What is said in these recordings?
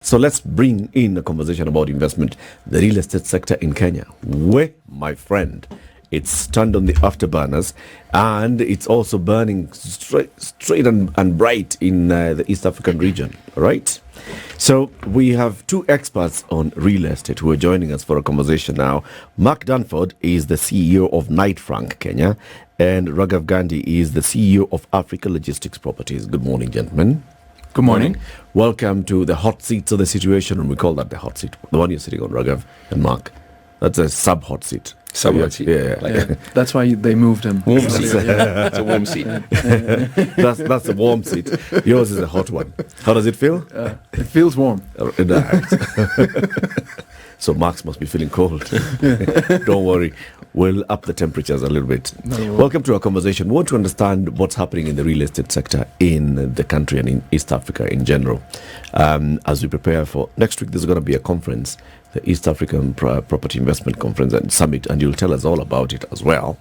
So let's bring in a conversation about investment, the real estate sector in Kenya, where, my friend, it's turned on the afterburners, and it's also burning straight and bright in the East African region, right? So we have two experts on real estate who are joining us for a conversation now. Mark Dunford is the CEO of Knight Frank Kenya, and Raghav Gandhi is the CEO of Africa Logistics Properties. Good morning, gentlemen. Good morning. Welcome to the hot seats of the situation, and we call that the hot seat. The one you're sitting on, Raghav and Mark. That's a sub-hot seat. Sub-hot seat. Yeah. That's why they moved him. Warm seat. It's a warm seat. That's a warm seat. Yours is a hot one. How does it feel? It feels warm. So Mark's must be feeling cold. Don't worry. We'll up the temperatures a little bit. Welcome to our conversation. We want to understand what's happening in the real estate sector in the country and in East Africa in general. As we prepare for next week, there's going to be a conference, the East African Property Investment Conference and Summit, and you'll tell us all about it as well.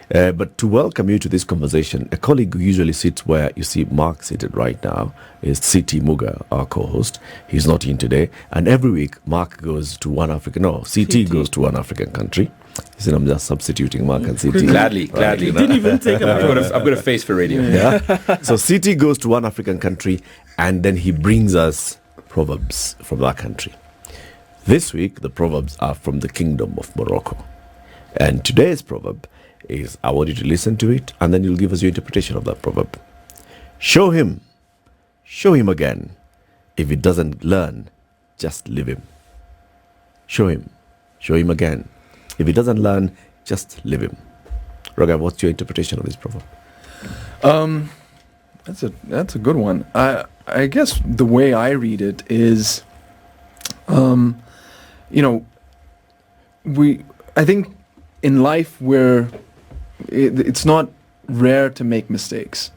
But to welcome you to this conversation, a colleague who usually sits where you see Mark seated right now is CT Muga, our co-host. He's not in today. And every week, Mark goes to one African, CT goes to one African country. He said, I'm just substituting Mark and CT. Gladly. Didn't even take I've got a face for radio. Yeah. So CT goes to one African country, and then he brings us proverbs from that country. This week, the proverbs are from the Kingdom of Morocco. And today's proverb is, I want you to listen to it, and then you'll give us your interpretation of that proverb. Show him again. If he doesn't learn, just leave him. Show him again. If he doesn't learn, just leave him. Raghav, what's your interpretation of this proverb? That's a good one. I guess the way I read it is, I think in life it's not rare to make mistakes,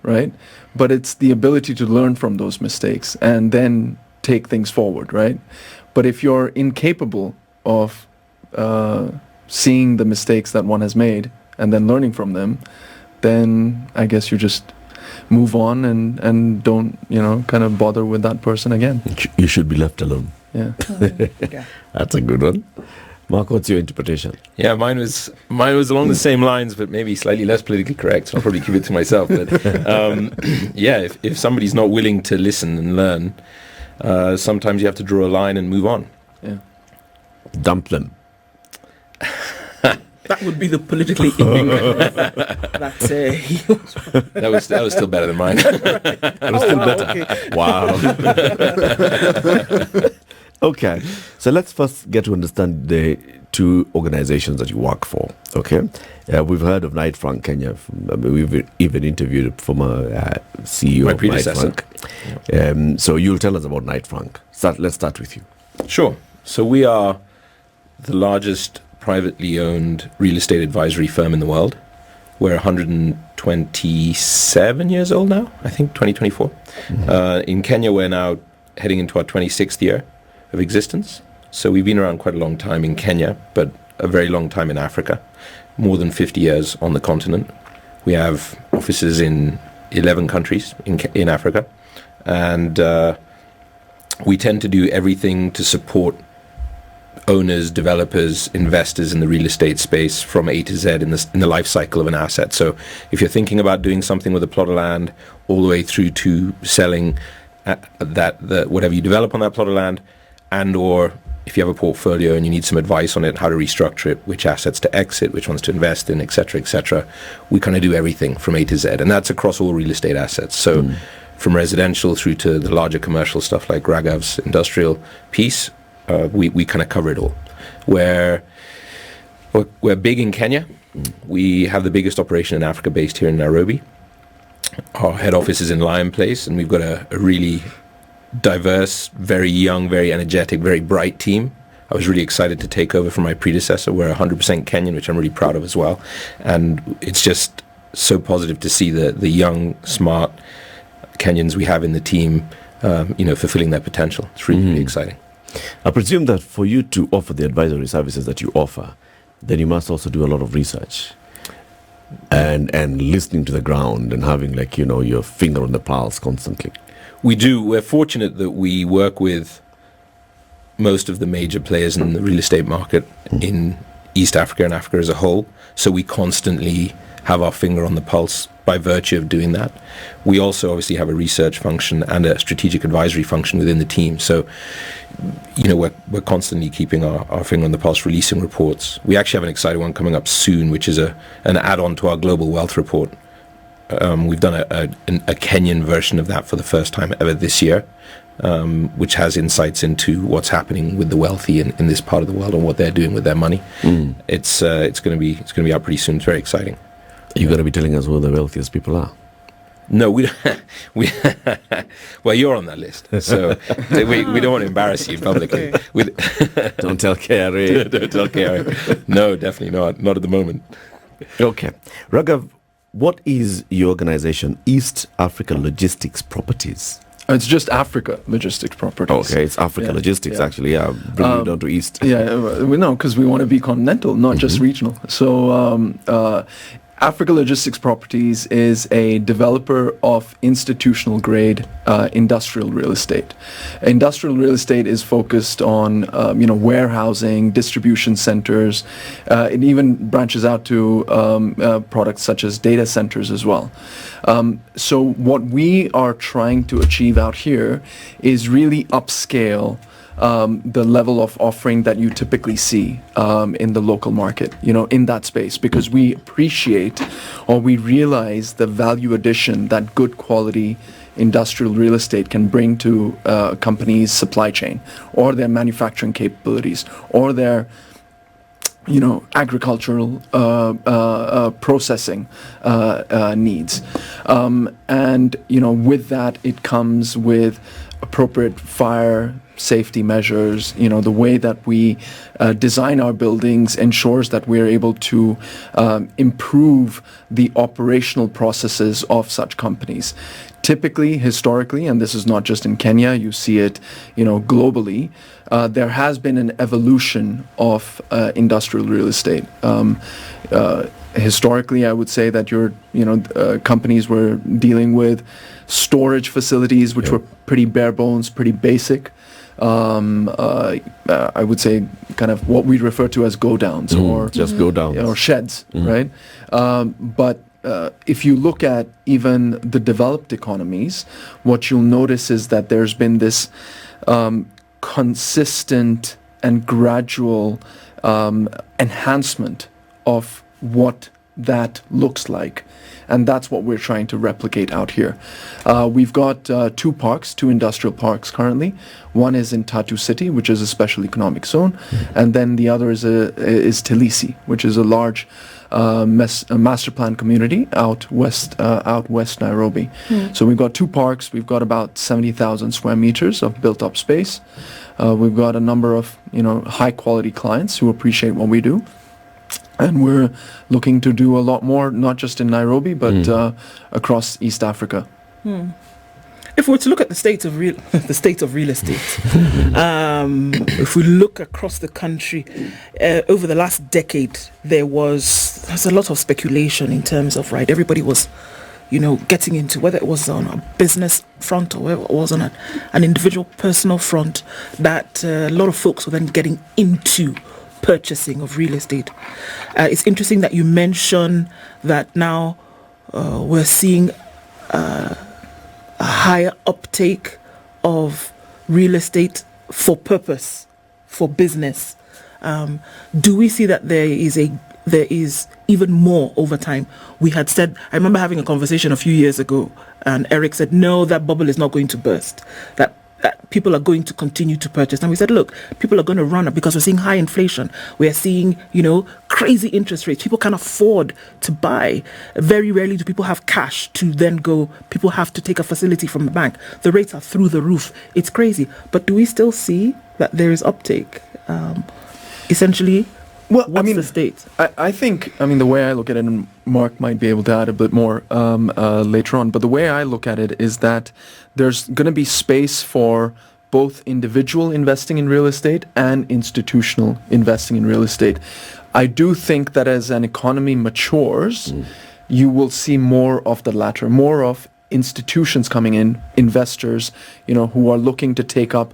right? But it's the ability to learn from those mistakes and then take things forward, right? But if you're incapable of seeing the mistakes that one has made and then learning from them, then I guess you just move on and don't, kind of bother with that person again. You should be left alone. Yeah. That's a good one. Mark, what's your interpretation? Yeah, mine was along the same lines, but maybe slightly less politically correct. So I'll probably keep it to myself. But if somebody's not willing to listen and learn, sometimes you have to draw a line and move on. Yeah. Dump them. That would be the politically incorrect. That was still better than mine. That was still better. Okay. Wow. Okay, so let's first get to understand the two organizations that you work for. Okay, we've heard of Knight Frank Kenya. We've even interviewed a former CEO of Knight Frank. So you'll tell us about Knight Frank. Let's start with you. Sure. So we are the largest privately owned real estate advisory firm in the world. We're 127 years old now, I think, 2024. Mm-hmm. In Kenya, we're now heading into our 26th year of existence. So we've been around quite a long time in Kenya, but a very long time in Africa, more than 50 years on the continent. We have offices in 11 countries in Africa, and we tend to do everything to support owners, developers, investors in the real estate space from A to Z in the life cycle of an asset. So if you're thinking about doing something with a plot of land, all the way through to selling whatever you develop on that plot of land, and or if you have a portfolio and you need some advice on it, how to restructure it, which assets to exit, which ones to invest in, etc., we kind of do everything from A to Z, and that's across all real estate assets. So from residential through to the larger commercial stuff like Raghav's industrial piece, we kind of cover it all. We're big in Kenya. We have the biggest operation in Africa based here in Nairobi. Our head office is in Lion Place, and we've got a really diverse, very young, very energetic, very bright team. I was really excited to take over from my predecessor. We're 100% Kenyan, which I'm really proud of as well. And it's just so positive to see the young, smart Kenyans we have in the team, fulfilling their potential. It's really, really exciting. I presume that for you to offer the advisory services that you offer, then you must also do a lot of research and listening to the ground and having your finger on the pulse constantly. We do. We're fortunate that we work with most of the major players in the real estate market in East Africa and Africa as a whole. So we constantly have our finger on the pulse by virtue of doing that. We also obviously have a research function and a strategic advisory function within the team. So, we're constantly keeping our finger on the pulse, releasing reports. We actually have an exciting one coming up soon, which is an add-on to our global wealth report. We've done a Kenyan version of that for the first time ever this year, which has insights into what's happening with the wealthy in this part of the world and what they're doing with their money. It's going to be out pretty soon. It's very exciting. You're going to be telling us who the wealthiest people are. No, we well, you're on that list, so we don't want to embarrass you publicly. Don't tell KRA. Don't tell KRA. No, definitely not at the moment. Okay. Raghav, what is your organization, East Africa Logistics Properties? It's just Africa Logistics Properties. Okay, it's Africa Logistics, actually. Yeah, bring it down to East. We know, because we want to be continental, not just regional. So Africa Logistics Properties is a developer of institutional grade industrial real estate. Industrial real estate is focused on warehousing, distribution centers. It even branches out to products such as data centers as well. So what we are trying to achieve out here is really upscale the level of offering that you typically see in the local market, in that space, because we appreciate or we realize the value addition that good quality industrial real estate can bring to a company's supply chain or their manufacturing capabilities or their agricultural processing needs. And with that, it comes with appropriate fire safety measures. The way that we design our buildings ensures that we're able to improve the operational processes of such companies. Typically, historically, and this is not just in Kenya, you see it, globally, there has been an evolution of industrial real estate. Historically, I would say that companies were dealing with storage facilities, which were pretty bare bones, pretty basic. I would say kind of what we refer to as go-downs or just go-downs or sheds, right? But if you look at even the developed economies, what you'll notice is that there's been this consistent and gradual enhancement of what that looks like. And that's what we're trying to replicate out here. We've got two industrial parks currently. One is in Tatu City, which is a special economic zone, and then the other is Tilisi, which is a large master plan community out west Nairobi. So we've got two parks. We've got about 70,000 square meters of built-up space. We've got a number of high-quality clients who appreciate what we do. And we're looking to do a lot more, not just in Nairobi, but across East Africa. If we were to look at the state of real estate, if we look across the country, over the last decade, there's a lot of speculation in terms of, everybody was, getting into, whether it was on a business front or whether it was on an individual personal front, that a lot of folks were then getting into purchasing of real estate. It's interesting that you mention that now we're seeing a higher uptake of real estate for purpose, for business. Do we see that there is even more over time? We had said, I remember having a conversation a few years ago, and Eric said, no, that bubble is not going to burst. That people are going to continue to purchase. And we said, look, people are going to run up because we're seeing high inflation. We're seeing, crazy interest rates. People can't afford to buy. Very rarely do people have cash to then go. People have to take a facility from the bank. The rates are through the roof. It's crazy. But do we still see that there is uptake? Essentially, what's the state? I think, the way I look at it, and Mark might be able to add a bit more later on, but the way I look at it is that there's going to be space for both individual investing in real estate and institutional investing in real estate. I do think that as an economy matures, you will see more of the latter, more of institutions coming in, investors, who are looking to take up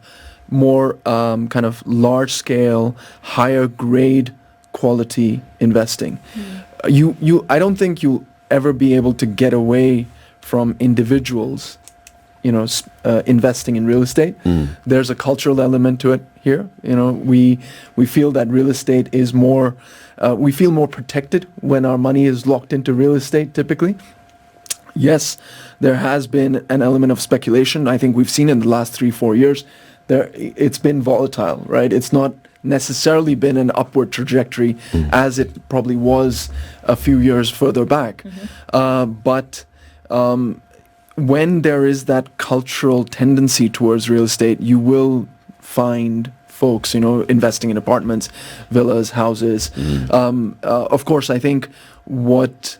more kind of large scale, higher grade quality investing. I don't think you'll ever be able to get away from individuals, investing in real estate. There's a cultural element to it here. We feel that real estate is more, we feel more protected when our money is locked into real estate typically. Yes, there has been an element of speculation. I think we've seen in the last 3-4 years, it's been volatile, right? It's not necessarily been an upward trajectory as it probably was a few years further back. But when there is that cultural tendency towards real estate, you will find folks, investing in apartments, villas, houses. Of course, I think what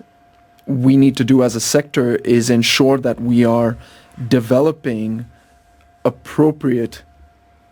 we need to do as a sector is ensure that we are developing appropriate,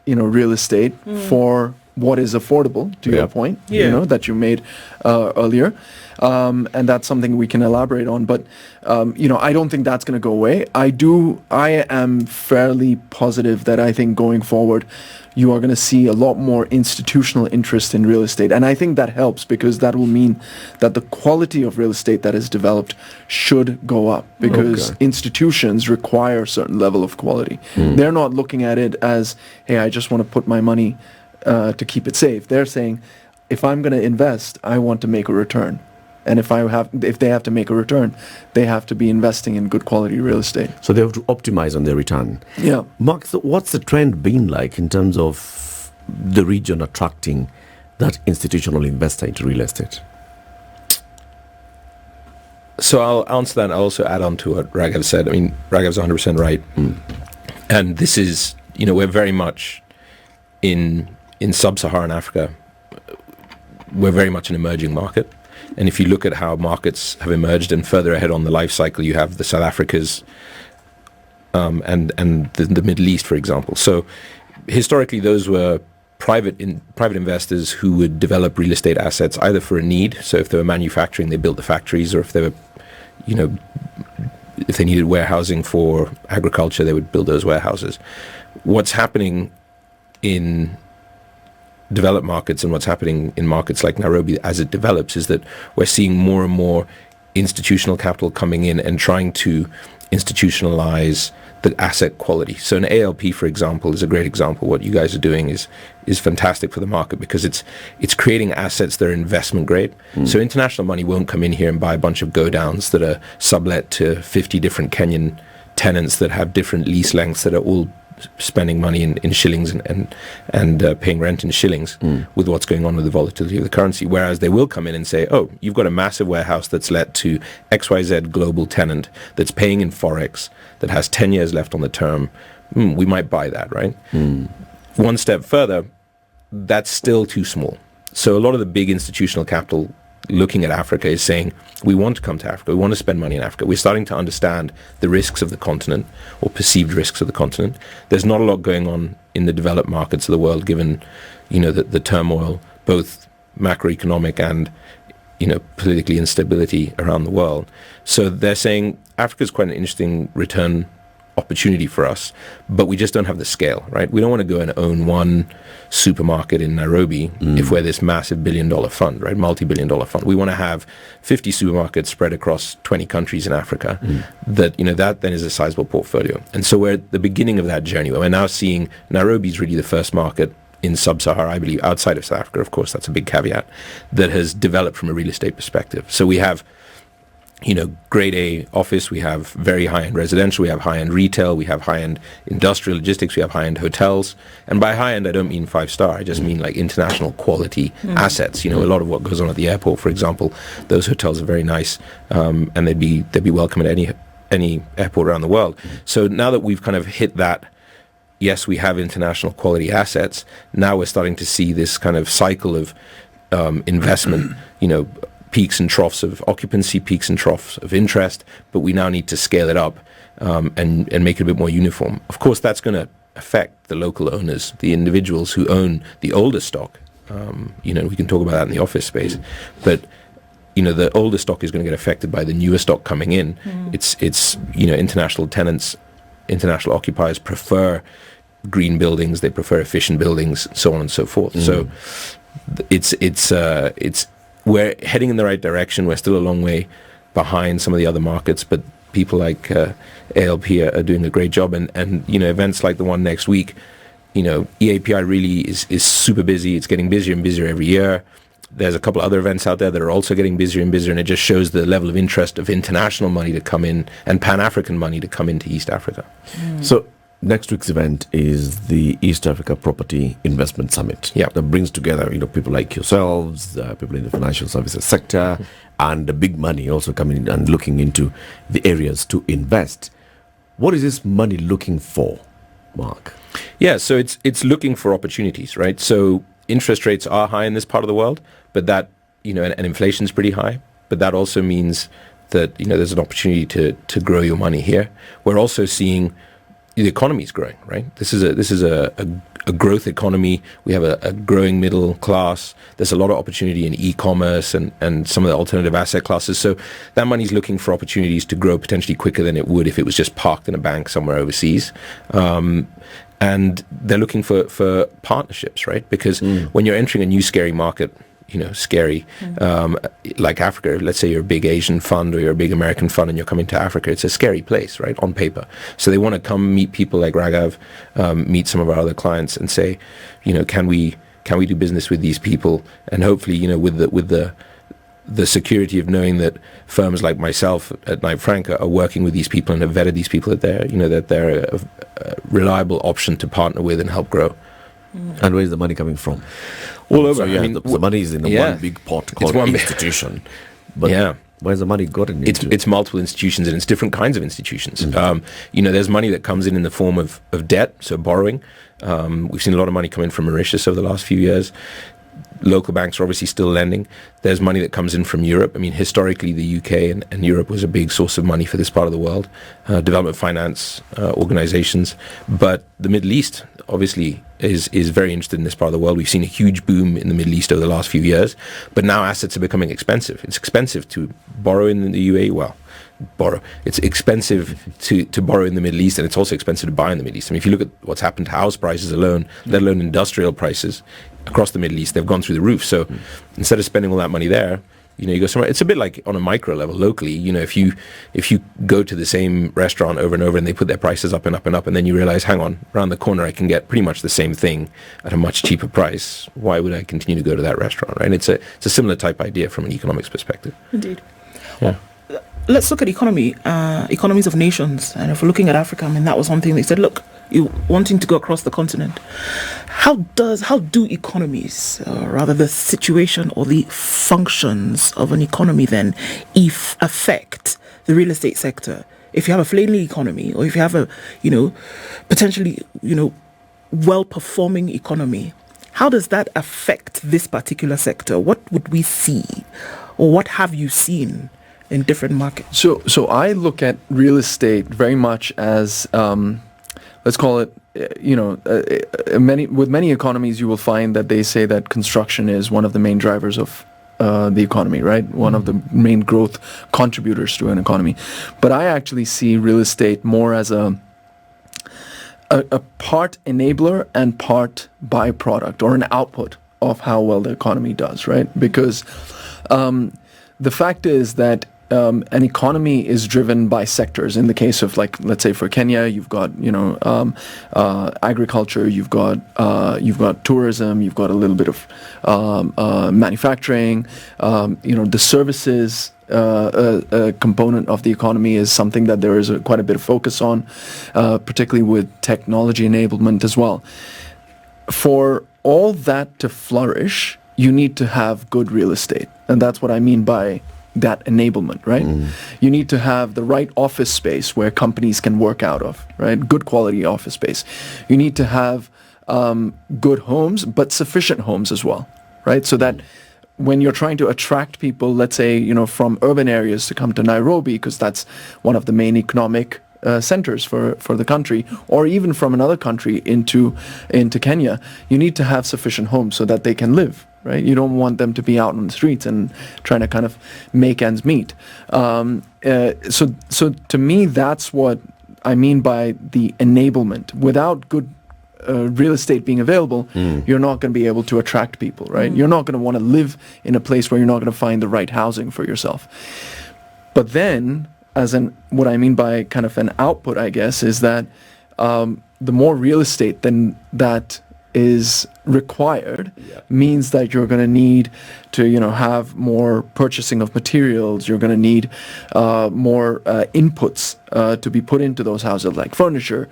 real estate for what is affordable, to your point, that you made earlier. And that's something we can elaborate on. But, I don't think that's going to go away. I am fairly positive that I think going forward, you are going to see a lot more institutional interest in real estate. And I think that helps because that will mean that the quality of real estate that is developed should go up because institutions require a certain level of quality. They're not looking at it as, hey, I just want to put my money to keep it safe. They're saying, if I'm going to invest, I want to make a return. And if they have to make a return, they have to be investing in good quality real estate. So they have to optimize on their return. Yeah. Mark, so what's the trend been like in terms of the region attracting that institutional investor into real estate? So I'll answer that and I'll also add on to what Raghav said. I mean, Raghav's 100% right. And this is, we're very much in sub-Saharan Africa, we're very much an emerging market. And if you look at how markets have emerged and further ahead on the life cycle, you have the South Africas and the Middle East, for example. So historically, those were private investors who would develop real estate assets either for a need. So if they were manufacturing, they built the factories, or if they were, if they needed warehousing for agriculture, they would build those warehouses. What's happening in developed markets and what's happening in markets like Nairobi as it develops is that we're seeing more and more institutional capital coming in and trying to institutionalize the asset quality. So an ALP, for example, is a great example. What you guys are doing is fantastic for the market because it's creating assets that are investment grade. So international money won't come in here and buy a bunch of go-downs that are sublet to 50 different Kenyan tenants that have different lease lengths that are all spending money in shillings and paying rent in shillings with what's going on with the volatility of the currency. Whereas they will come in and say, oh, you've got a massive warehouse that's let to XYZ global tenant that's paying in Forex, that has 10 years left on the term. We might buy that, right? One step further, that's still too small. So a lot of the big institutional capital looking at Africa is saying, we want to come to Africa, we want to spend money in Africa. We're starting to understand the risks of the continent or perceived risks of the continent. There's not a lot going on in the developed markets of the world given, the turmoil, both macroeconomic and, politically instability around the world. So they're saying Africa's quite an interesting return opportunity for us, but we just don't have the scale, right? We don't want to go and own one supermarket in Nairobi if we're this massive billion-dollar fund, right? Multi-billion-dollar fund. We want to have 50 supermarkets spread across 20 countries in Africa. That then is a sizable portfolio. And so we're at the beginning of that journey. We're now seeing Nairobi's really the first market in sub-Sahara, I believe, outside of South Africa, of course, that's a big caveat, that has developed from a real estate perspective. So we have grade A office, we have very high-end residential, we have high-end retail, we have high-end industrial logistics, we have high-end hotels. And by high-end, I don't mean 5-star, I just mean like international quality assets. A lot of what goes on at the airport, for example, those hotels are very nice, and they'd be welcome at any airport around the world. So now that we've kind of hit that, yes, we have international quality assets, now we're starting to see this kind of cycle of investment, peaks and troughs of occupancy, peaks and troughs of interest, but we now need to scale it up and make it a bit more uniform. Of course, that's going to affect the local owners, the individuals who own the older stock. We can talk about that in the office space, but the older stock is going to get affected by the newer stock coming in. It's international tenants, international occupiers prefer green buildings, they prefer efficient buildings, so on and so forth. So it's we're heading in the right direction. We're still a long way behind some of the other markets, but people like ALP are doing a great job. And events like the one next week, EAPI really is super busy. It's getting busier and busier every year. There's a couple of other events out there that are also getting busier and busier, and it just shows the level of interest of international money to come in and Pan-African money to come into East Africa. So next week's event is the East Africa Property Investment Summit. Yeah. That brings together, people like yourselves, people in the financial services sector, and the big money also coming in and looking into the areas to invest. What is this money looking for, Mark? Yeah, so it's looking for opportunities, right? So interest rates are high in this part of the world, but that, and inflation's pretty high, but that also means that, there's an opportunity to grow your money here. We're also seeing the economy is growing, right? This is a growth economy. We have a growing middle class. There's a lot of opportunity in e-commerce and some of the alternative asset classes. So that money's looking for opportunities to grow potentially quicker than it would if it was just parked in a bank somewhere overseas. And they're looking for partnerships, right? Because when you're entering a new scary market, like Africa, let's say you're a big Asian fund or you're a big American fund and you're coming to Africa, it's a scary place, right, on paper. So they want to come meet people like Raghav, meet some of our other clients and say, can we do business with these people? And hopefully, with the security of knowing that firms like myself at Knight Frank are working with these people and have vetted these people that they're a reliable option to partner with and help grow. And where is the money coming from? All over. So the money is in one big pot called institution. But where's the money gotten into? It's multiple institutions, and it's different kinds of institutions. There's money that comes in the form of debt, so borrowing. We've seen a lot of money come in from Mauritius over the last few years. Local banks are obviously still lending. There's money that comes in from Europe. I mean, historically, the UK and Europe was a big source of money for this part of the world, development finance organizations. But the Middle East, obviously, is very interested in this part of the world. We've seen a huge boom in the Middle East over the last few years. But now assets are becoming expensive. It's expensive to borrow in the UAE. Well, it's expensive to borrow in the Middle East, and it's also expensive to buy in the Middle East. I mean, if you look at what's happened to house prices alone, let alone industrial prices across the Middle East, they've gone through the roof. So instead of spending all that money there, you go somewhere. It's a bit like on a micro level locally. If you go to the same restaurant over and over and they put their prices up and up and up, and then you realize, hang on, around the corner I can get pretty much the same thing at a much cheaper price. Why would I continue to go to that restaurant, right? And it's a similar type idea from an economics perspective. Indeed. Yeah. Let's look at economies of nations. And if we're looking at Africa, I mean, that was one thing they said, look, you wanting to go across the continent. How do economies, rather the situation or the functions of an economy then, affect the real estate sector? If you have a flailing economy, or if you have a, potentially, well-performing economy, how does that affect this particular sector? What would we see, or what have you seen in different markets? So I look at real estate very much as, let's call it, with many economies, you will find that they say that construction is one of the main drivers of the economy, right? One of the main growth contributors to an economy. But I actually see real estate more as a part enabler and part byproduct, or an output of how well the economy does, right? Because the fact is that an economy is driven by sectors. In the case of, like, let's say for Kenya, you've got agriculture, you've got tourism, you've got a little bit of manufacturing. The services component of the economy is something that there is quite a bit of focus on, particularly with technology enablement as well. For all that to flourish, you need to have good real estate, and that's what I mean by that enablement, right? You need to have the right office space where companies can work out of, right? Good quality office space. You need to have good homes, but sufficient homes as well, right? So that when you're trying to attract people, let's say, from urban areas to come to Nairobi, because that's one of the main economic centers for the country, or even from another country into Kenya, you need to have sufficient homes so that they can live, right? You don't want them to be out on the streets and trying to kind of make ends meet. So to me, that's what I mean by the enablement. Without good real estate being available, you're not going to be able to attract people, right? You're not going to want to live in a place where you're not going to find the right housing for yourself. But then, what I mean by kind of an output, I guess, is that the more real estate then that is required means that you're going to need to, have more purchasing of materials. You're going to need more inputs to be put into those houses, like furniture.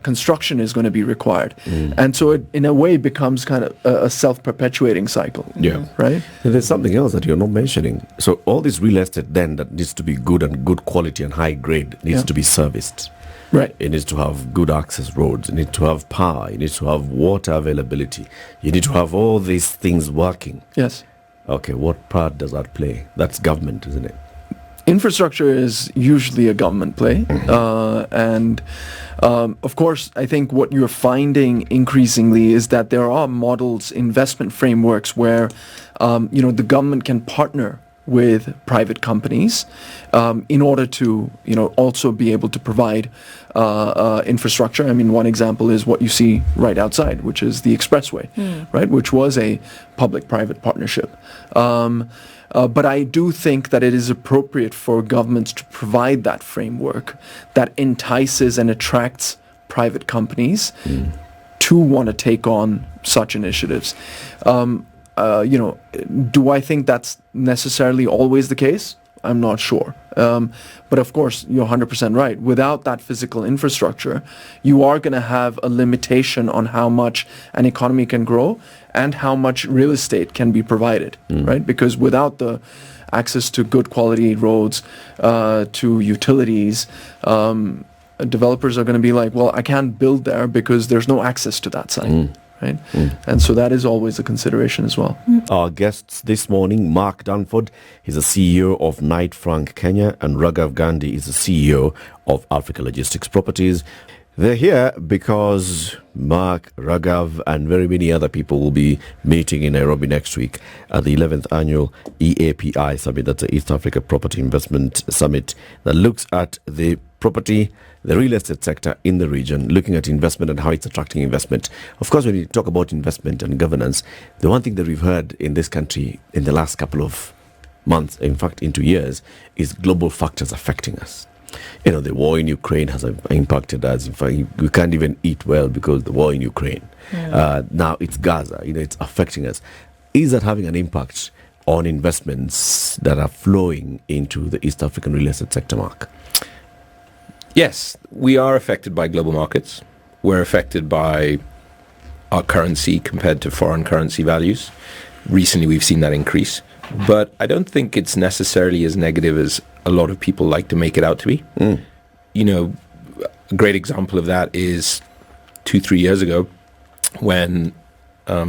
Construction is going to be required. And so it, in a way, becomes kind of a self-perpetuating cycle. Yeah. Right? And there's something else that you're not mentioning. So all this real estate then that needs to be good and good quality and high grade needs to be serviced. Right. It needs to have good access roads. It needs to have power. It needs to have water availability. You need to have all these things working. Yes. Okay, what part does that play? That's government, isn't it? Infrastructure is usually a government play. And of course, I think what you're finding increasingly is that there are models, investment frameworks where, the government can partner with private companies in order to, also be able to provide infrastructure. I mean, one example is what you see right outside, which is the expressway, right, which was a public-private partnership. But I do think that it is appropriate for governments to provide that framework that entices and attracts private companies to want to take on such initiatives. Do I think that's necessarily always the case? I'm not sure. But of course, you're 100% right. Without that physical infrastructure, you are going to have a limitation on how much an economy can grow and how much real estate can be provided, right? Because without the access to good quality roads, to utilities, developers are going to be like, well, I can't build there because there's no access to that site. Right? And so that is always a consideration as well. Our guests this morning, Mark Dunford, he's the CEO of Knight Frank Kenya, and Raghav Gandhi is the CEO of Africa Logistics Properties. They're here because Mark, Raghav, and very many other people will be meeting in Nairobi next week at the 11th Annual EAPI Summit. That's the East Africa Property Investment Summit that looks at the real estate sector in the region, looking at investment and how it's attracting investment. Of course, when you talk about investment and governance, the one thing that we've heard in this country in the last couple of months, in fact, into years, is global factors affecting us. The war in Ukraine has impacted us. In fact, we can't even eat well because the war in Ukraine. Now it's Gaza. It's affecting us. Is that having an impact on investments that are flowing into the East African real estate sector, Mark? Yes, we are affected by global markets. We're affected by our currency compared to foreign currency values. Recently, we've seen that increase. But I don't think it's necessarily as negative as a lot of people like to make it out to be. A great example of that is 2-3 years ago when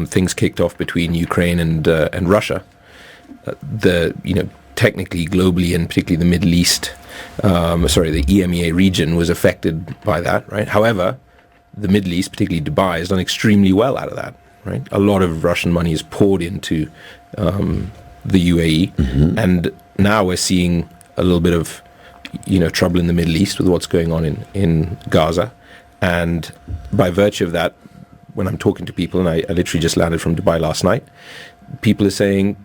things kicked off between Ukraine and Russia. Technically, globally, and particularly the Middle East, the EMEA region was affected by that, right? However, the Middle East, particularly Dubai, has done extremely well out of that, right? A lot of Russian money is poured into the UAE, and now we're seeing a little bit of, trouble in the Middle East with what's going on in Gaza, and by virtue of that, when I'm talking to people, and I literally just landed from Dubai last night, people are saying,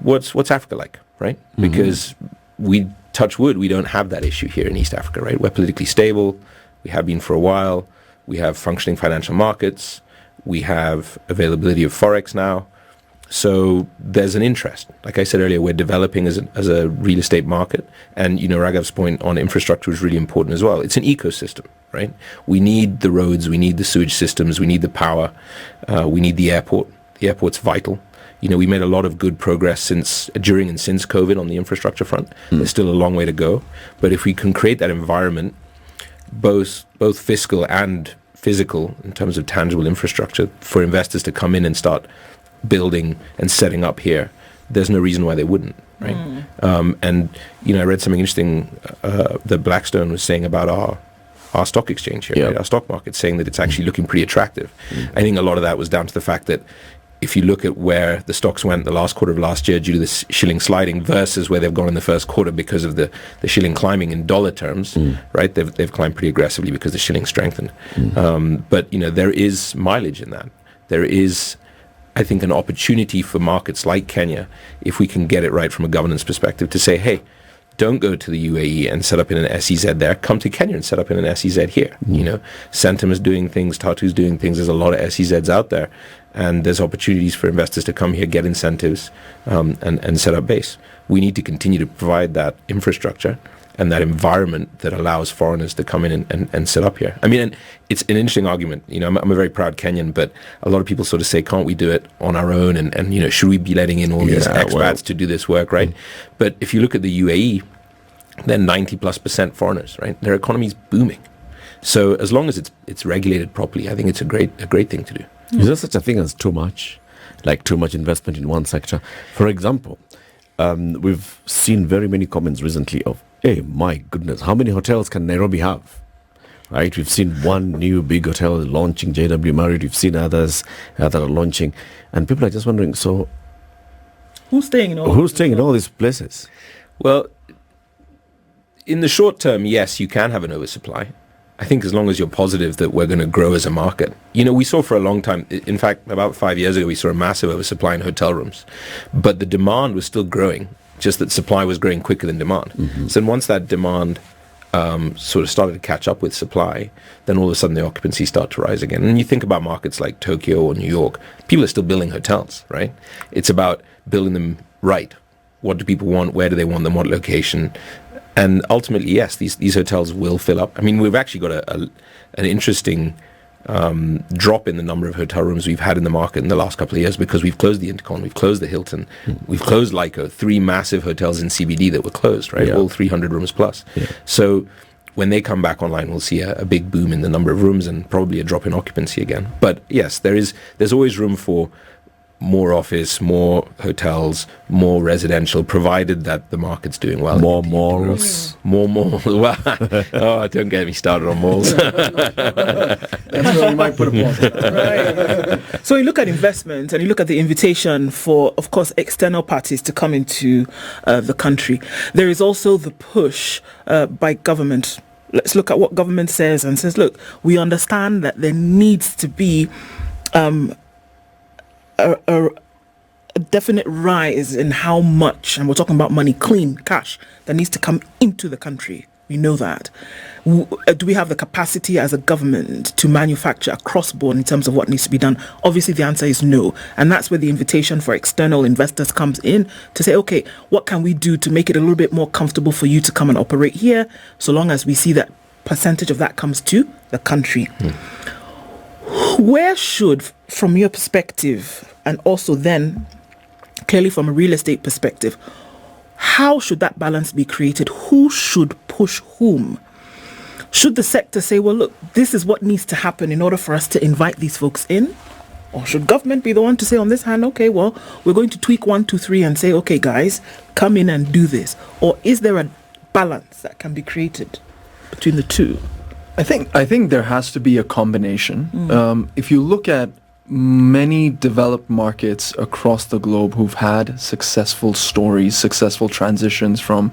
what's Africa like, right? Because we touch wood, we don't have that issue here in East Africa, right? We're politically stable. We have been for a while. We have functioning financial markets. We have availability of forex now. So there's an interest. Like I said earlier, we're developing as a real estate market. And, Raghav's point on infrastructure is really important as well. It's an ecosystem, right? We need the roads. We need the sewage systems. We need the power. We need the airport. The airport's vital. We made a lot of good progress during and since COVID on the infrastructure front. There's still a long way to go. But if we can create that environment, both fiscal and physical, in terms of tangible infrastructure, for investors to come in and start building and setting up here, there's no reason why they wouldn't, right? I read something interesting that Blackstone was saying about our stock exchange here, right? Our stock market, saying that it's actually looking pretty attractive. I think a lot of that was down to the fact that if you look at where the stocks went the last quarter of last year due to the shilling sliding versus where they've gone in the first quarter because of the shilling climbing in dollar terms, right? They've climbed pretty aggressively because the shilling strengthened. But, there is mileage in that. There is, I think, an opportunity for markets like Kenya, if we can get it right from a governance perspective, to say, hey, don't go to the UAE and set up in an SEZ there. Come to Kenya and set up in an SEZ here. Centum is doing things, Tatu's doing things. There's a lot of SEZs out there. And there's opportunities for investors to come here, get incentives, and set up base. We need to continue to provide that infrastructure and that environment that allows foreigners to come in and set up here. I mean, and it's an interesting argument. I'm a very proud Kenyan, but a lot of people sort of say, can't we do it on our own? And should we be letting in all these expats to do this work, right? But if you look at the UAE, they're 90+% foreigners, right? Their economy's booming. So as long as it's regulated properly, I think it's a great thing to do. Is there such a thing as too much? Like too much investment in one sector? For example, we've seen very many comments recently of, hey, my goodness, how many hotels can Nairobi have? Right? We've seen one new big hotel launching, JW Marriott. We've seen others that are launching. And people are just wondering, so who's staying in all these places? Well, in the short term, yes, you can have an oversupply. I think as long as you're positive that we're going to grow as a market. We saw for a long time, in fact, about 5 years ago, we saw a massive oversupply in hotel rooms. But the demand was still growing, just that supply was growing quicker than demand. So once that demand sort of started to catch up with supply, then all of a sudden the occupancy started to rise again. And you think about markets like Tokyo or New York, people are still building hotels, right? It's about building them right. What do people want? Where do they want them? What location? And ultimately, yes, these hotels will fill up. I mean, we've actually got an interesting drop in the number of hotel rooms we've had in the market in the last couple of years because we've closed the Intercon, we've closed the Hilton, we've closed Lyco, 3 massive hotels in CBD that were closed, right? All 300 rooms plus. So when they come back online, we'll see a big boom in the number of rooms and probably a drop in occupancy again. But yes, there's always room for more office, more hotels, more residential, provided that the market's doing well. More malls. More malls. Oh, don't get me started on malls. That's where we might put a pause. Right. So you look at investment and you look at the invitation for, of course, external parties to come into the country. There is also the push by government. Let's look at what government says and says, look, we understand that there needs to be a definite rise in how much, and we're talking about money, clean cash, that needs to come into the country. We know that. Do we have the capacity as a government to manufacture across board in terms of what needs to be done? Obviously, the answer is no. And that's where the invitation for external investors comes in to say, okay, what can we do to make it a little bit more comfortable for you to come and operate here, so long as we see that percentage of that comes to the country. Where should, from your perspective, and also then clearly from a real estate perspective, how should that balance be created? Who should push whom? Should the sector say, well, look, this is what needs to happen in order for us to invite these folks in? Or should government be the one to say on this hand, okay, well, we're going to tweak 1, 2, 3 and say, okay, guys, come in and do this? Or is there a balance that can be created between the two? I think there has to be a combination. If you look at many developed markets across the globe who've had successful stories, successful transitions from,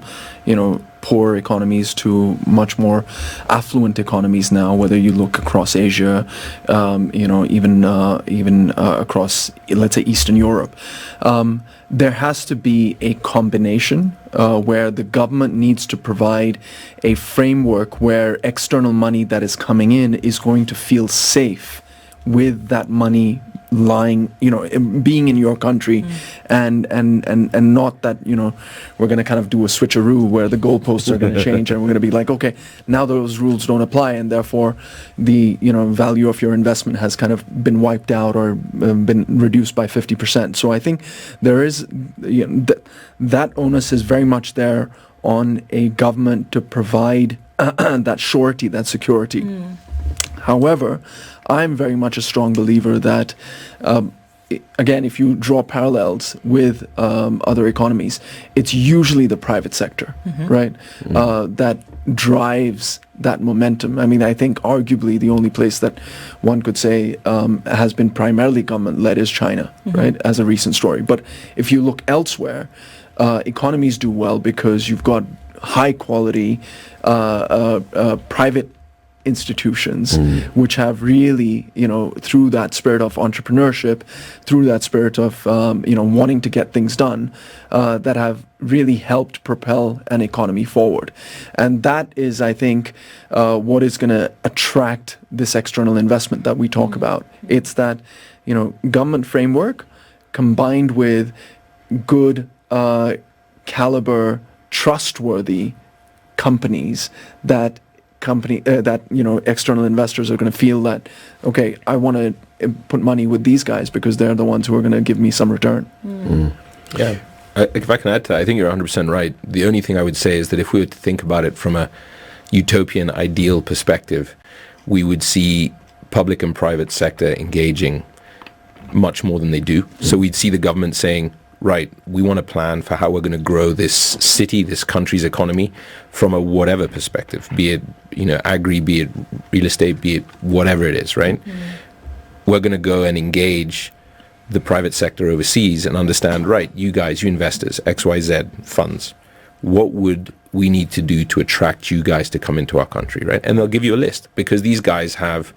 poor economies to much more affluent economies now, whether you look across Asia, even across, let's say, Eastern Europe. There has to be a combination where the government needs to provide a framework where external money that is coming in is going to feel safe with that money lying, being in your country, and not that, we're going to kind of do a switcheroo where the goalposts are going to change and we're going to be like, okay, now those rules don't apply and therefore the, value of your investment has kind of been wiped out or been reduced by 50%. So I think there is, that onus is very much there on a government to provide that surety, that security. However, I'm very much a strong believer that again, if you draw parallels with other economies, it's usually the private sector, right, that drives that momentum. I mean, I think arguably the only place that one could say has been primarily government-led is China, right, as a recent story. But if you look elsewhere, economies do well because you've got high-quality private institutions which have really, through that spirit of entrepreneurship, through that spirit of, wanting to get things done, that have really helped propel an economy forward. And that is, I think, what is going to attract this external investment that we talk about. It's that, government framework combined with good caliber, trustworthy companies that external investors are going to feel that, okay, I want to put money with these guys because they're the ones who are going to give me some return. Yeah. If I can add to that, I think you're 100% right. The only thing I would say is that if we were to think about it from a utopian ideal perspective, we would see public and private sector engaging much more than they do. So we'd see the government saying, right, we want to plan for how we're going to grow this city, this country's economy from a whatever perspective, be it, agri, be it real estate, be it whatever it is, right? We're going to go and engage the private sector overseas and understand, right, you guys, you investors, XYZ funds, what would we need to do to attract you guys to come into our country, right? And they'll give you a list because these guys have,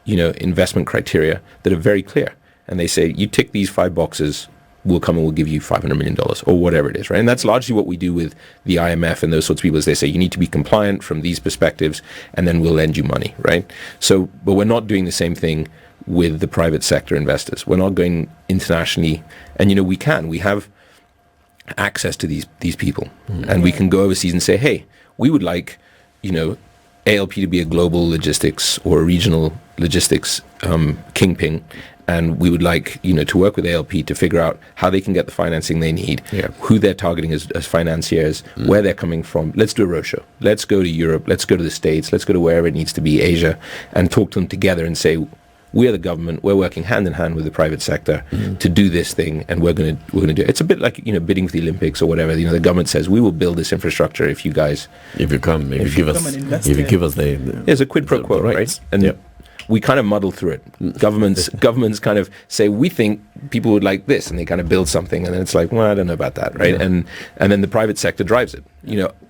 investment criteria that are very clear. And they say, you tick these 5 boxes, we'll come and we'll give you $500 million or whatever it is, right? And that's largely what we do with the IMF and those sorts of people is they say, you need to be compliant from these perspectives and then we'll lend you money, right? So, but we're not doing the same thing with the private sector investors. We're not going internationally. And, we have access to these people and we can go overseas and say, hey, we would like, ALP to be a global logistics or a regional logistics kingpin. And we would like, to work with ALP to figure out how they can get the financing they need, who they're targeting as financiers, where they're coming from. Let's do a roadshow. Let's go to Europe. Let's go to the States. Let's go to wherever it needs to be, Asia, and talk to them together and say, we are the government. We're working hand in hand with the private sector to do this thing, and we're going to do it. It's a bit like bidding for the Olympics or whatever. The government says we will build this infrastructure if you guys, if you give us the there's a quid pro quo, right? And we kind of muddle through it. Governments kind of say, we think people would like this, and they kind of build something, and then it's like, well, I don't know about that, right? Yeah. And then the private sector drives it.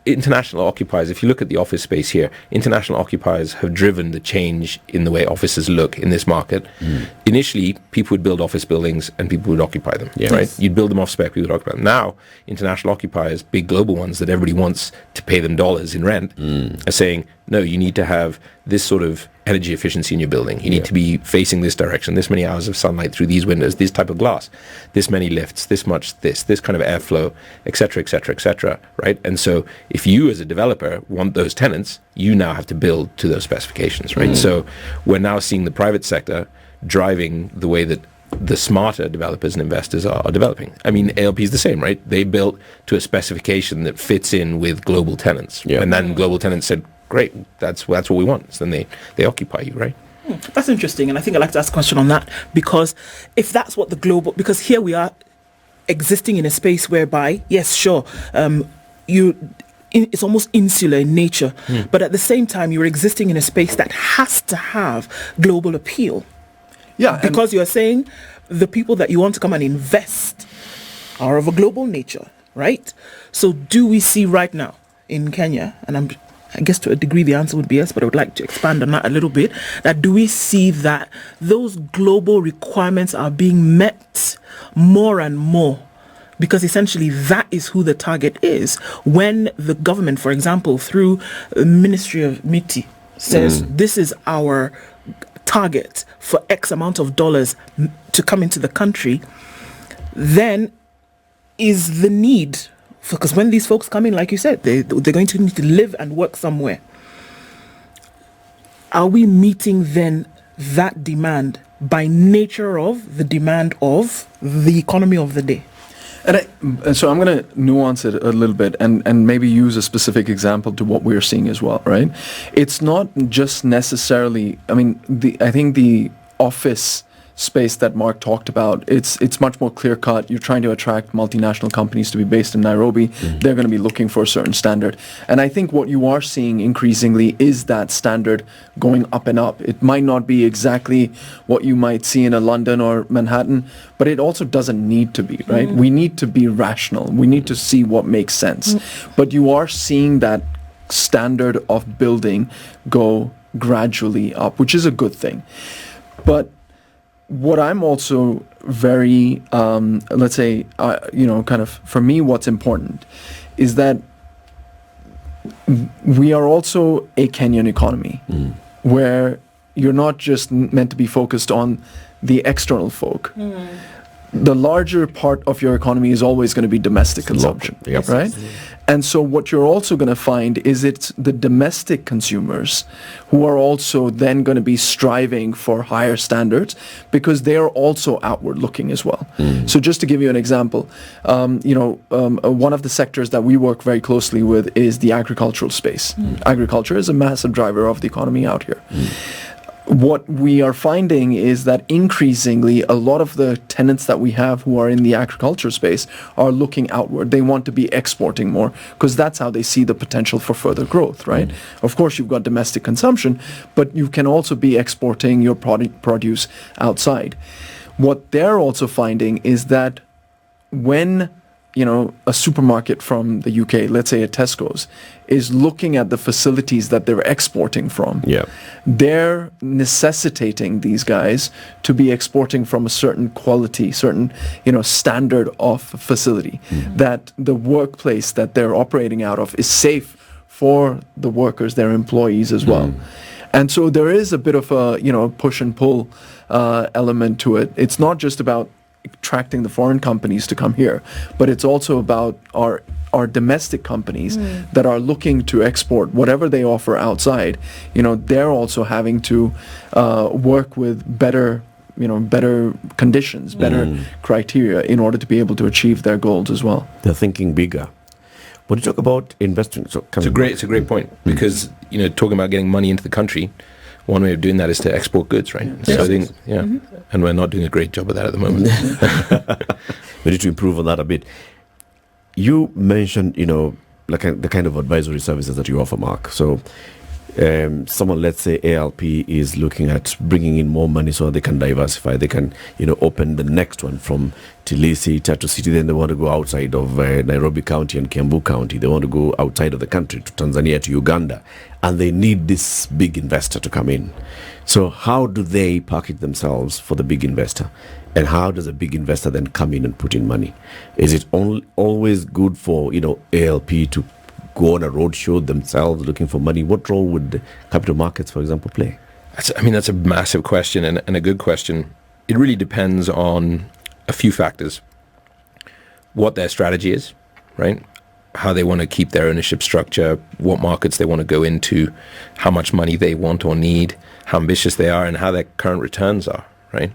International occupiers, if you look at the office space here, international occupiers have driven the change in the way offices look in this market. Initially, people would build office buildings and people would occupy them, right? You'd build them off spec, people would occupy them. Now, international occupiers, big global ones that everybody wants to pay them dollars in rent, are saying, no, you need to have this sort of energy efficiency in your building. You need to be facing this direction, this many hours of sunlight through these windows, this type of glass, this many lifts, this much this kind of airflow, etc., etc., etc., right? And so if you as a developer want those tenants, you now have to build to those specifications, right? So we're now seeing the private sector driving the way that the smarter developers and investors are developing. I mean, ALP is the same, right? They built to a specification that fits in with global tenants. And then global tenants said, great, that's what we want. So then they occupy you, right? That's interesting, and I think I'd like to ask a question on that, because if that's what because here we are existing in a space whereby, yes, sure, it's almost insular in nature, but at the same time, you're existing in a space that has to have global appeal. Yeah, because you're saying the people that you want to come and invest are of a global nature, right? So do we see right now in Kenya, and I guess to a degree the answer would be yes, but I would like to expand on that a little bit, that do we see that those global requirements are being met more and more? Because essentially that is who the target is. When the government, for example, through the Ministry of MITI says this is our target for X amount of dollars to come into the country, then is the need, because when these folks come in, like you said, they're going to need to live and work somewhere. Are we meeting then that demand by nature of the demand of the economy of the day? And so I'm going to nuance it a little bit and maybe use a specific example to what we're seeing as well, right? It's not just necessarily, I mean, I think the office space that Mark talked about, it's much more clear cut. You're trying to attract multinational companies to be based in Nairobi. They're going to be looking for a certain standard. And I think what you are seeing increasingly is that standard going up and up. It might not be exactly what you might see in a London or Manhattan, but it also doesn't need to be, right? We need to be rational. We need to see what makes sense. But you are seeing that standard of building go gradually up, which is a good thing. But what I'm also very, let's say, kind of, for me, what's important is that we are also a Kenyan economy where you're not just meant to be focused on the external folk. The larger part of your economy is always going to be domestic consumption, right? And so what you're also going to find is it's the domestic consumers who are also then going to be striving for higher standards because they are also outward looking as well. So just to give you an example, one of the sectors that we work very closely with is the agricultural space. Agriculture is a massive driver of the economy out here. What we are finding is that increasingly a lot of the tenants that we have who are in the agriculture space are looking outward. They want to be exporting more because that's how they see the potential for further growth, right? Of course, you've got domestic consumption, but you can also be exporting your produce outside. What they're also finding is that when a supermarket from the UK, let's say a Tesco's, is looking at the facilities that they're exporting from, they're necessitating these guys to be exporting from a certain quality, certain, standard of facility, that the workplace that they're operating out of is safe for the workers, their employees as well. And so there is a bit of a, push and pull element to it. It's not just about attracting the foreign companies to come here, but it's also about our domestic companies that are looking to export whatever they offer outside. They're also having to work with better conditions, better criteria in order to be able to achieve their goals as well. They're thinking bigger. When you talk about investing, it's a great point because talking about getting money into the country, one way of doing that is to export goods, right? Yes. So I think, and we're not doing a great job of that at the moment. We need to improve on that a bit. You mentioned, the kind of advisory services that you offer, Mark. So someone, let's say ALP, is looking at bringing in more money so they can diversify. They can, open the next one from Tilisi, Tatu City. Then they want to go outside of Nairobi County and Kiambu County. They want to go outside of the country to Tanzania, to Uganda. And they need this big investor to come in. So how do they package themselves for the big investor? And how does a big investor then come in and put in money? Is it always good for, ALP to go on a roadshow themselves looking for money? What role would capital markets, for example, play? That's a massive question and a good question. It really depends on a few factors. What their strategy is, right? How they want to keep their ownership structure, what markets they want to go into, how much money they want or need, how ambitious they are, and how their current returns are, right?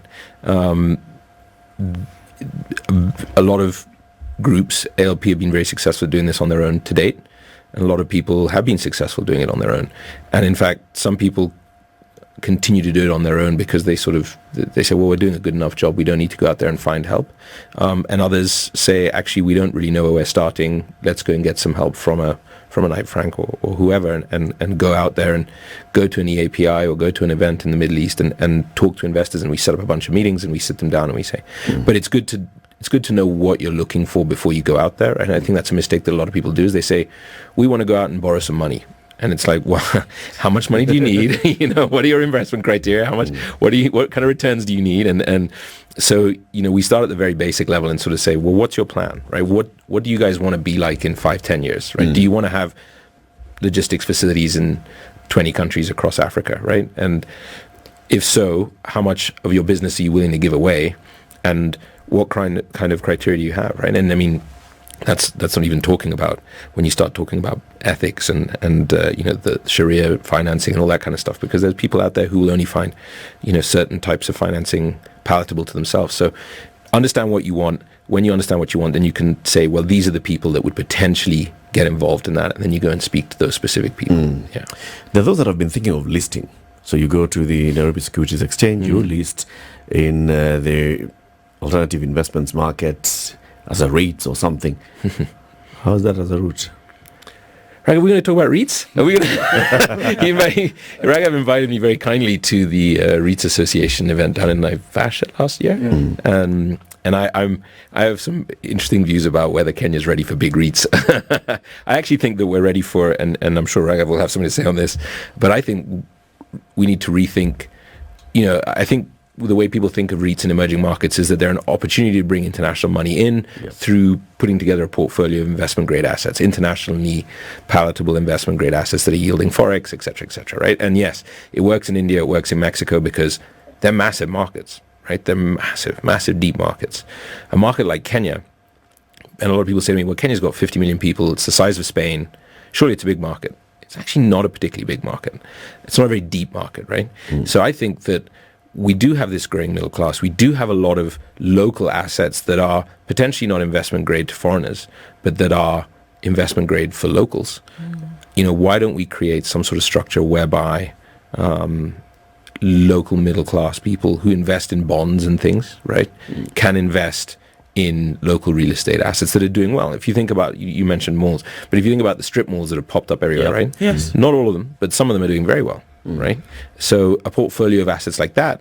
A lot of groups, ALP, have been very successful doing this on their own to date, and a lot of people have been successful doing it on their own. And in fact, some people continue to do it on their own because they say, well, we're doing a good enough job, we don't need to go out there and find help. And others say, actually, we don't really know where we're starting, let's go and get some help from a Knight Frank or whoever, and go out there and go to an EAPI or go to an event in the Middle East and talk to investors, and we set up a bunch of meetings and we sit them down and we say, but it's good to know what you're looking for before you go out there. And I think that's a mistake that a lot of people do, is they say, we want to go out and borrow some money. And it's like, well, how much money do you need? What are your investment criteria? How much? What kind of returns do you need? And so, we start at the very basic level and sort of say, well, what's your plan, right? What do you guys want to be like in 5-10 years, right? Do you want to have logistics facilities in 20 countries across Africa, right? And if so, how much of your business are you willing to give away? And what kind of criteria do you have, right? And I mean, that's not even talking about when you start talking about ethics and the Sharia financing and all that kind of stuff, because there's people out there who will only find certain types of financing palatable to themselves. So understand what you want. When you understand what you want, then you can say, well, these are the people that would potentially get involved in that, and then you go and speak to those specific people. There are those that have been thinking of listing. So you go to the Nairobi Securities Exchange, you list in the alternative investments market as a REITs or something. How's that as a route? Raghav, we're going to talk about REITs? Are we Raghav invited me very kindly to the REITs Association event down in Naivasha last year. And I have some interesting views about whether Kenya's ready for big REITs. I actually think that we're ready for, and I'm sure Raghav will have something to say on this, but I think we need to rethink, I think the way people think of REITs in emerging markets is that they're an opportunity to bring international money in through putting together a portfolio of investment grade assets, internationally palatable investment grade assets that are yielding forex, et cetera, right? And yes, it works in India, it works in Mexico because they're massive markets, right? They're massive, deep markets. A market like Kenya, and a lot of people say to me, well, Kenya's got 50 million people, it's the size of Spain, surely it's a big market. It's actually not a particularly big market. It's not a very deep market, right? So I think that we do have this growing middle class. We do have a lot of local assets that are potentially not investment grade to foreigners, but that are investment grade for locals. Why don't we create some sort of structure whereby local middle class people who invest in bonds and things, right, can invest in local real estate assets that are doing well. If you think about, you mentioned malls, but if you think about the strip malls that have popped up everywhere, right? Yes. Not all of them, but some of them are doing very well, right? So a portfolio of assets like that,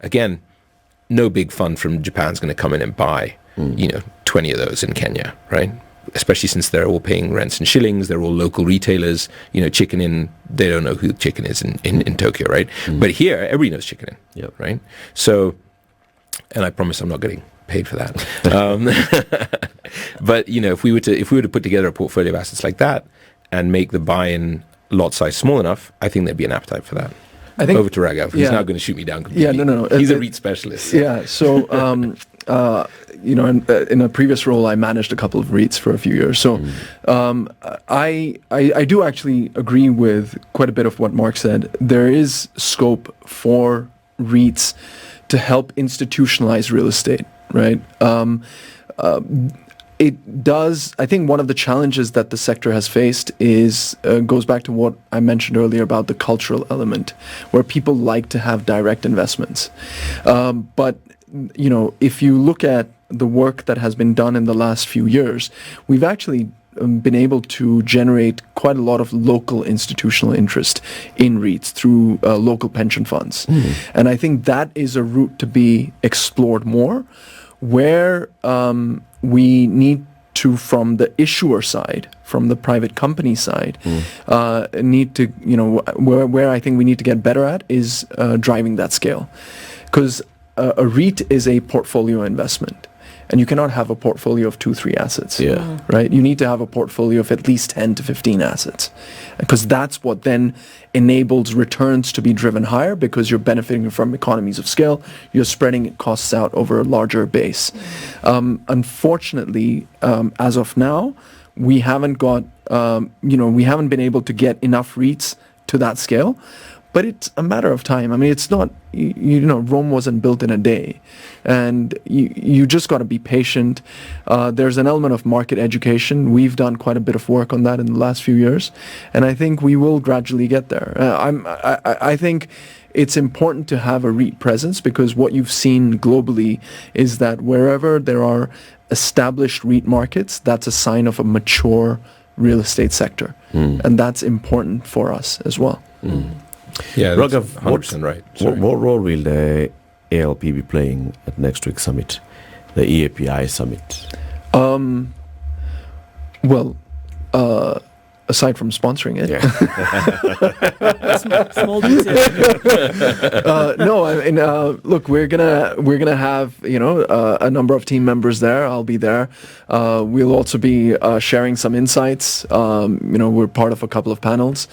again, no big fund from Japan's going to come in and buy, 20 of those in Kenya, right? Especially since they're all paying rents in shillings, they're all local retailers, Chicken Inn, they don't know who Chicken is in Tokyo, right? But here, everybody knows Chicken Inn, right? So, and I promise I'm not getting paid for that. But if we were to put together a portfolio of assets like that and make the buy-in lot size small enough, I think there'd be an appetite for that. I think over to Raghav. He's now going to shoot me down completely. Yeah, no. He's a REIT specialist. Yeah. So, in a previous role, I managed a couple of REITs for a few years. So, I do actually agree with quite a bit of what Mark said. There is scope for REITs to help institutionalize real estate, right? It does. I think one of the challenges that the sector has faced is goes back to what I mentioned earlier about the cultural element, where people like to have direct investments. But if you look at the work that has been done in the last few years, we've actually been able to generate quite a lot of local institutional interest in REITs through local pension funds, and I think that is a route to be explored more, where we need to, from the issuer side, from the private company side, need to, where I think we need to get better at is driving that scale. Because a REIT is a portfolio investment. And you cannot have a portfolio of 2-3 assets, right? You need to have a portfolio of at least 10 to 15 assets, because that's what then enables returns to be driven higher, because you're benefiting from economies of scale. You're spreading costs out over a larger base. Unfortunately, as of now, we haven't got, we haven't been able to get enough REITs to that scale. But it's a matter of time. I mean, it's not, Rome wasn't built in a day. And you just got to be patient. There's an element of market education. We've done quite a bit of work on that in the last few years. And I think we will gradually get there. I think it's important to have a REIT presence, because what you've seen globally is that wherever there are established REIT markets, that's a sign of a mature real estate sector. And that's important for us as well. Yeah, Raghav, 100% right. What role will the ALP be playing at next week's summit, the EAPI summit? Aside from sponsoring it, small detail. no, I mean, look, we're gonna have a number of team members there. I'll be there. We'll also be sharing some insights. We're part of a couple of panels.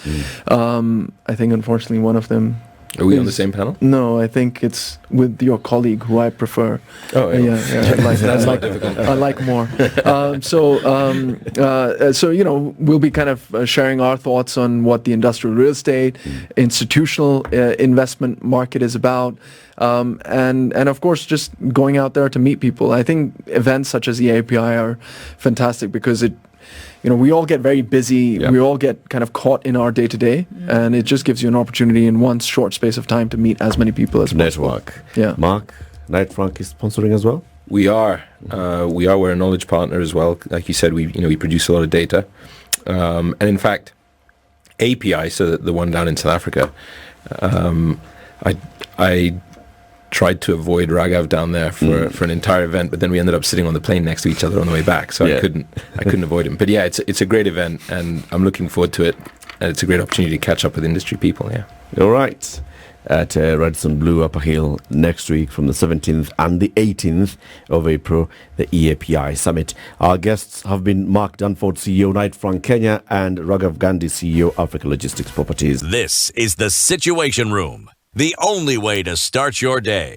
I think, unfortunately, one of them. Are we on the same panel? No, I think it's with your colleague, who I prefer. Oh, yeah. I like more. So we'll be kind of sharing our thoughts on what the industrial real estate, institutional investment market is about, and of course, just going out there to meet people. I think events such as the API are fantastic, because it we all get very busy. Yeah. We all get kind of caught in our day to day, and it just gives you an opportunity in one short space of time to meet as many people as possible. Network. Yeah. Mark, Knight Frank is sponsoring as well? We are. We're a knowledge partner as well. Like you said, we produce a lot of data. And in fact, API, so the one down in South Africa, I tried to avoid Raghav down there for an entire event, but then we ended up sitting on the plane next to each other on the way back, so I couldn't avoid him. But yeah, it's a great event, and I'm looking forward to it, and it's a great opportunity to catch up with industry people. Yeah. All right. At Radisson Blue Upper Hill next week from the 17th and the 18th of April, the EAPI Summit. Our guests have been Mark Dunford, CEO, Knight Frank Kenya, and Raghav Gandhi, CEO, Africa Logistics Properties. This is the Situation Room, the only way to start your day.